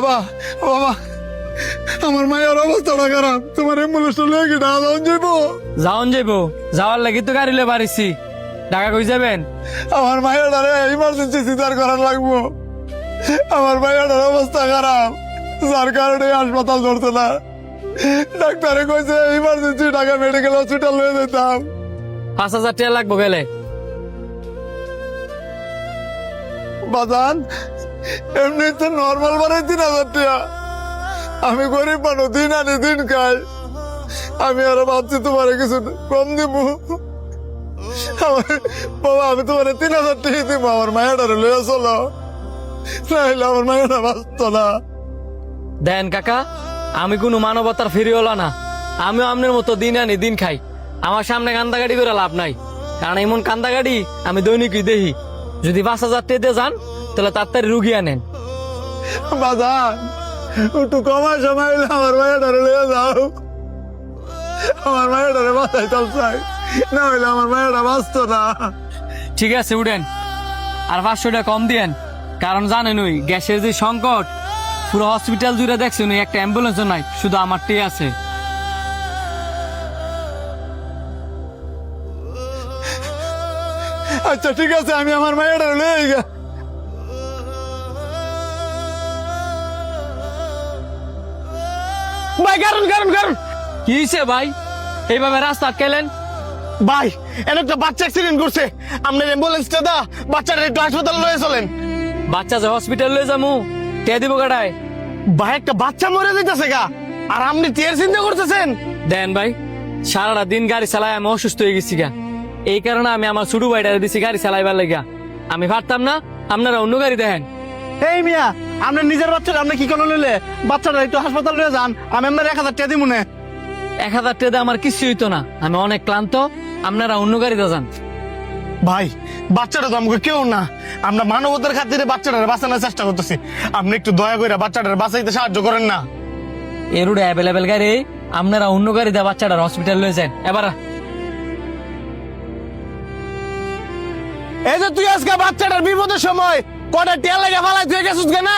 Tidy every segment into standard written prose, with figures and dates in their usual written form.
বাবা বাবা আমার মায়ের অবস্থাটা খারাপ, তোমার অ্যাম্বুলেন্সটা লয়ে কি ঢাকা যাইবো? যাওয়ার লাগি তো গাড়ি লয়ে বাড়িছি। ঢাকা কই যাবেন? আমার মায়ের ইমার্জেন্সি সিজার করার লাগবো। আমার মায়ের অবস্থা খারাপ, যার কারণে হাসপাতাল ধরছে না। ডাক্তারে কইছে ইমার্জেন্সি ঢাকা মেডিকেল হসপিটাল লয়ে যেতাম। 5,000 টাকা লাগবো গেলে। বাজান এমনি তো নর্মাল বাড়াই 3,000 টাকা। আমি গরিব মানুষ, দিন আনি দিন খাই। আমি আরো ভাবছি তোমার কিছু কম দিব। বাবা আমি তোমার 3,000 টাকা দিব, আমার মায়ের লইয়া চলো, নাইলে আমার মায়ের বাঁচত না। দেন কাকা, আমি কোনো মানবতার ফিরিওলা না। আমিও আপনার মতো দিন আনি দিন খাই। আমার সামনে কান্দাগাড়ি করে লাভ নাই, কারণ এমন কান্দাগাড়ি আমি দৈনিকই দেখি। যদি 5,000 টাকা দিয়ে যান তাহলে তাড়াতাড়ি রুগী আনেন। বাজান একটু কমার সময় হইলে আমার মায়ের লইয়া যাও। আমার মায়ের বাঁচাইতাম চাই, না হইলে আমার মায়ের বাঁচত না। ঠিক আছে উঠেন, আর 500 টাকা কম দিয়েন। কারণ জানেন ওই গ্যাসের যে সংকট, পুরো হসপিটাল জুড়ে দেখছেন ওই একটা অ্যাম্বুলেন্সও নাই, শুধু আমারটি আছে। আচ্ছা ঠিক আছে, আমি আমার মায়ের লইয়া গা। ভাই কারণ কারণ কারণ কি হয়েছে ভাই, এইভাবে রাস্তা আটকাইলেন? ভাই এর একটা বাচ্চা অ্যাক্সিডেন্ট করছে, আপনার অ্যাম্বুলেন্সটা দা বাচ্চাটা একটু হাসপাতালে লয়ে চলেন। বাচ্চা যে হসপিটাল লয়ে যাবো, কে দিব কাটায়? ভাই একটা বাচ্চা মরে যাইতেছে গা, আর আপনি টিয়ার চিন্তা করতেছেন? দেন ভাই, সারাটা দিন গাড়ি চালাই আমি অসুস্থ হয়ে গেছি গা। এই কারণে আমি আমার ছোট ভাইটারে দিছি গাড়ি চালাইবার লাগা। আমি পারতাম না, আপনারা অন্য গাড়ি দেখেন। এই মিয়া, আপনার নিজের বাচ্চাটা আপনি কি করে নিলে? বাচ্চাটা একটু হাসপাতালে লয়ে যান, আমি আপনার 1,000 টাকা দিব না। 1,000 টাকা দিয়ে আমার কিছু হইতো না, আমি অনেক ক্লান্ত। আপনারা অন্য গাড়িতে যান। ভাই বাচ্চাটা তো আমাকে কেউ না, আমরা মানবতার খাতিরে বাচ্চাটার বাঁচানোর চেষ্টা করতেছি, আপনি একটু দয়া করে বাচ্চাটার বাঁচাইতে সাহায্য করেন না। এ রোডে অ্যাভেলেবেল গাড়ি, আপনারা অন্য গাড়ি দিয়ে বাচ্চাটার হসপিটাল লয়ে যান। এবার এই যে তুই আজকে বাচ্চাটার বিপদের সময় কটা টেল লাগে ফালাই তুই গেছিস না,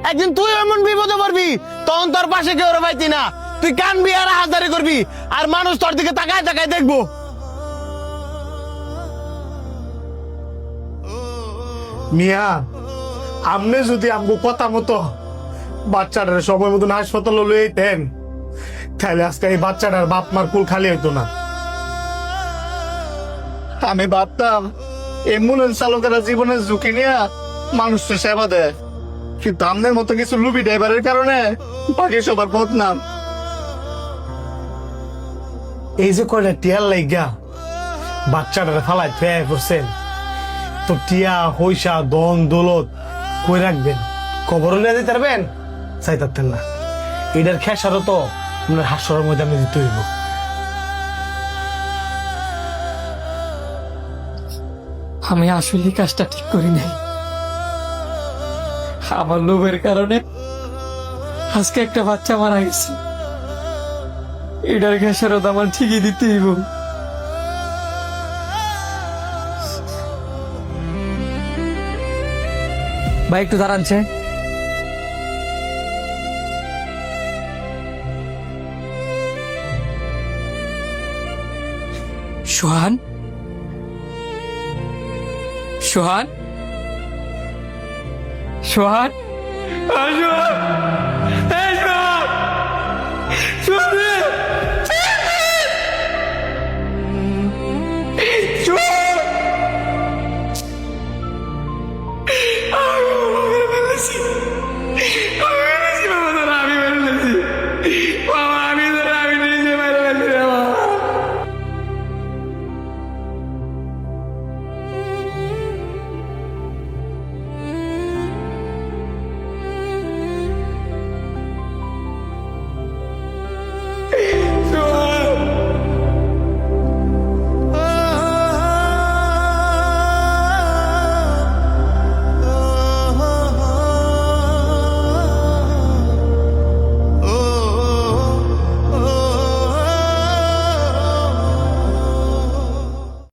একদিন তুই এমন বিপদে পড়বি, তখন তোর পাশে কেউ পাইতি না, তুই কানবি আর হাজারি করবি, আর মানুষ তোর দিকে তাকায় তাকায় দেখবো। মিয়া আপনি যদি আমগো কথা মতো বাচ্চাটার সময় মতন হাসপাতালে লয়ে যেতেন, তাহলে আজকে এই বাচ্চাটার বাপ মার কুল খালি হইতো না। আমি ভাবতাম অ্যাম্বুলেন্স চালকেরা জীবনের ঝুঁকি নিয়ে মানুষকে সেবা দেয়, কিন্তু আমাদের মতো কিছু লুবি ড্রাইভারের কারণে বাকি সবার বদনাম। এই যে কয়টা টিয়ার লাইগা বাচ্চাটারে ফালাই ফেয়ে করছেন, তো টিয়া পয়সা দন দৌলত কই রাখবেন? কবর নিয়ে দিতে পারবেন? চাইতারতেন না। এটার খেসারও তো আপনার হাস্যর মধ্যে আমি দিতে হইব। আমি আসলে কাজটা ঠিক করি নাই। আমার লোভের কারণে আজকে একটা বাচ্চা মারা গেছে। এটার খেসারত আমার ঠিকই দিতে হইব। ভাই একটু দাঁড়ানছে। সোহান, সোহান, সোহান, সোহান।